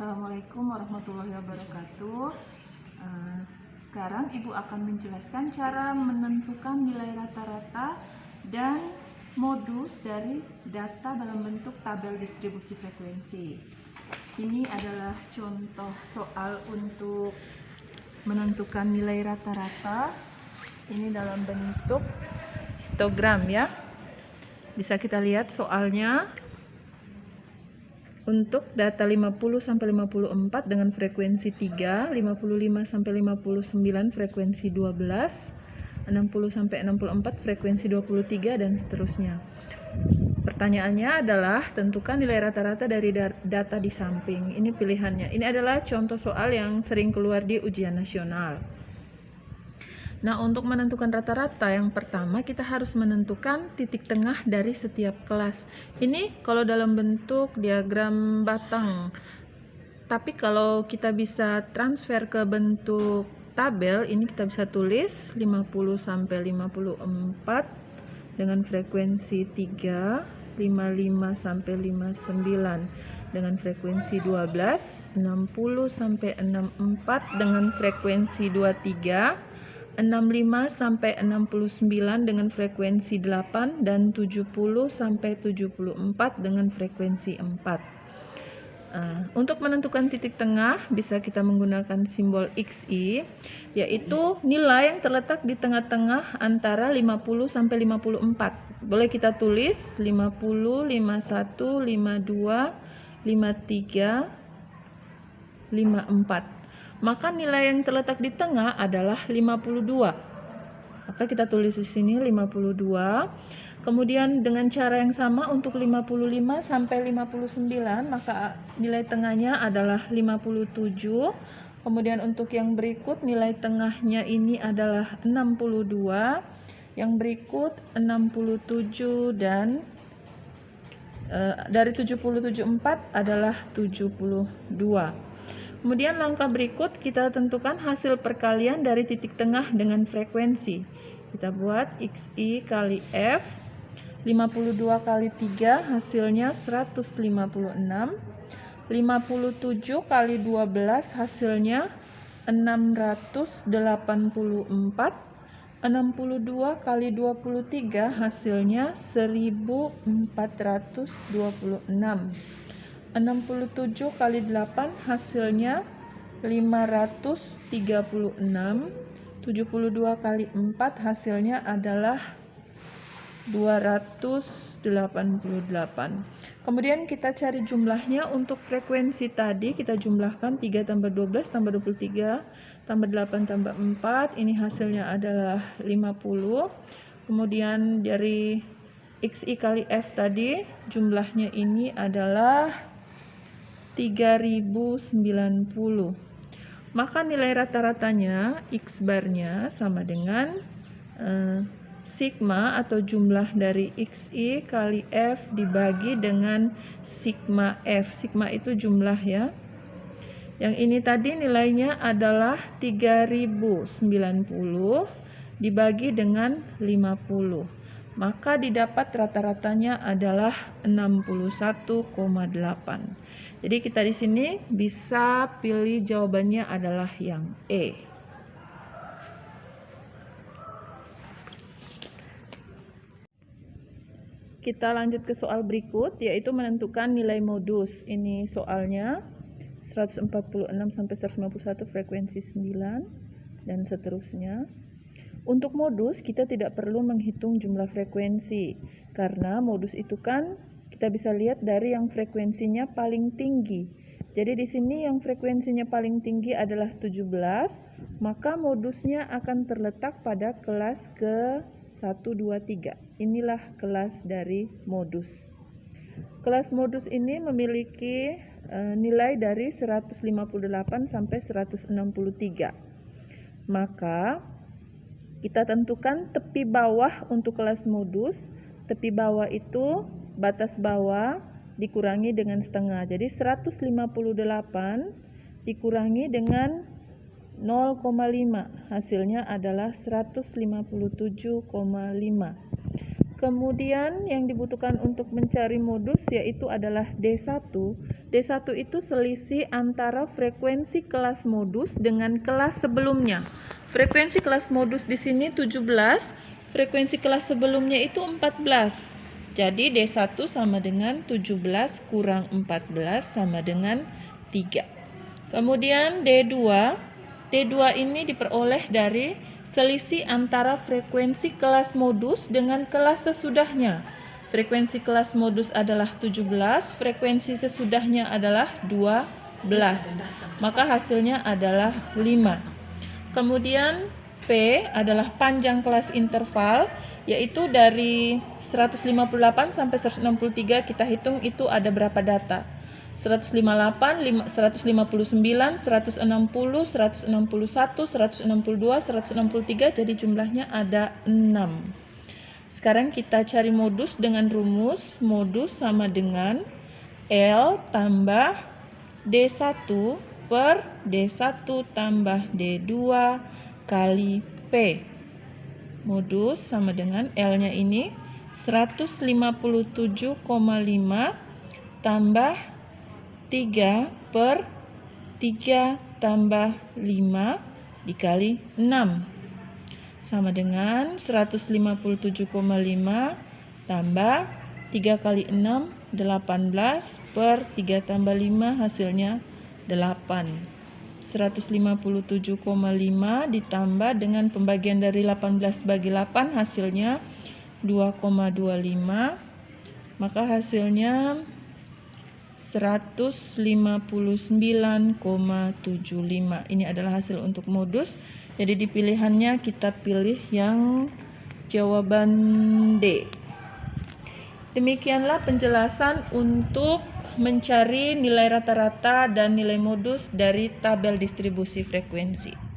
Assalamualaikum warahmatullahi wabarakatuh. Sekarang Ibu akan menjelaskan cara menentukan nilai rata-rata dan modus dari data dalam bentuk tabel distribusi frekuensi. Ini adalah contoh soal untuk menentukan nilai rata-rata. Ini dalam bentuk histogram ya. Bisa kita lihat soalnya. Untuk data 50-54 dengan frekuensi 3, 55-59 frekuensi 12, 60-64 frekuensi 23, dan seterusnya. Pertanyaannya adalah tentukan nilai rata-rata dari data di samping. Ini pilihannya. Ini adalah contoh soal yang sering keluar di ujian nasional. Nah, untuk menentukan rata-rata, yang pertama kita harus menentukan titik tengah dari setiap kelas. Ini kalau dalam bentuk diagram batang. Tapi kalau kita bisa transfer ke bentuk tabel, ini kita bisa tulis 50-54 dengan frekuensi 3, 55-59 dengan frekuensi 12, 60-64 dengan frekuensi 23, 65-69 dengan frekuensi 8, dan 70-74 dengan frekuensi 4. Untuk menentukan titik tengah bisa kita menggunakan simbol XI, yaitu nilai yang terletak di tengah-tengah antara 50-54. Boleh kita tulis 50, 51, 52, 53, 54. Maka nilai yang terletak di tengah adalah 52. Maka kita tulis di sini 52. Kemudian dengan cara yang sama untuk 55 sampai 59, maka nilai tengahnya adalah 57. Kemudian untuk yang berikut nilai tengahnya ini adalah 62. Yang berikut 67, dan dari 77,4 adalah 72. Kemudian langkah berikut kita tentukan hasil perkalian dari titik tengah dengan frekuensi. Kita buat XI kali F, 52 kali 3 hasilnya 156, 57 kali 12 hasilnya 684, 62 kali 23 hasilnya 1426. 67 kali 8 hasilnya 536, 72 kali 4 hasilnya adalah 288. Kemudian kita cari jumlahnya. Untuk frekuensi tadi kita jumlahkan 3 tambah 12 tambah 23 tambah 8 tambah 4, ini hasilnya adalah 50. Kemudian dari XI kali F tadi jumlahnya ini adalah 3090. Maka nilai rata-ratanya X barnya sama dengan sigma atau jumlah dari XI kali F dibagi dengan sigma F. Sigma itu jumlah ya. Yang ini tadi nilainya adalah 3090 dibagi dengan 50. Maka didapat rata-ratanya adalah 61,8. Jadi kita di sini bisa pilih jawabannya adalah yang E. Kita lanjut ke soal berikut, yaitu menentukan nilai modus. Ini soalnya 146 sampai 151 frekuensi 9 dan seterusnya. Untuk modus kita tidak perlu menghitung jumlah frekuensi, karena modus itu kan kita bisa lihat dari yang frekuensinya paling tinggi. Jadi di sini yang frekuensinya paling tinggi adalah 17, maka modusnya akan terletak pada kelas ke 1, 2, 3. Inilah kelas dari modus. Kelas modus ini memiliki nilai dari 158 sampai 163. Maka kita tentukan tepi bawah untuk kelas modus. Tepi bawah itu batas bawah dikurangi dengan setengah. Jadi 158 dikurangi dengan 0,5. Hasilnya adalah 157,5. Kemudian yang dibutuhkan untuk mencari modus yaitu adalah D1. D1 itu selisih antara frekuensi kelas modus dengan kelas sebelumnya. Frekuensi kelas modus di sini 17, frekuensi kelas sebelumnya itu 14. Jadi D1 sama dengan 17 kurang 14 sama dengan 3. Kemudian D2 ini diperoleh dari selisih antara frekuensi kelas modus dengan kelas sesudahnya. Frekuensi kelas modus adalah 17, frekuensi sesudahnya adalah 12. Maka hasilnya adalah 5. Kemudian P adalah panjang kelas interval, yaitu dari 158 sampai 163 kita hitung itu ada berapa data. 158, 159, 160, 161, 162, 163, jadi jumlahnya ada 6. Sekarang kita cari modus dengan rumus. Modus sama dengan L tambah D1 per D1 tambah D2 kali P. Modus sama dengan L-nya ini 157,5 tambah 3 per 3 tambah 5 dikali 6. Sama dengan 157,5 tambah 3 kali 6, 18 per 3 tambah 5 hasilnya 8. 157,5 ditambah dengan pembagian dari 18 bagi 8 hasilnya 2,25. Maka hasilnya 159,75. Ini adalah hasil untuk modus. Jadi di pilihannya kita pilih yang jawaban D. Demikianlah penjelasan untuk mencari nilai rata-rata dan nilai modus dari tabel distribusi frekuensi.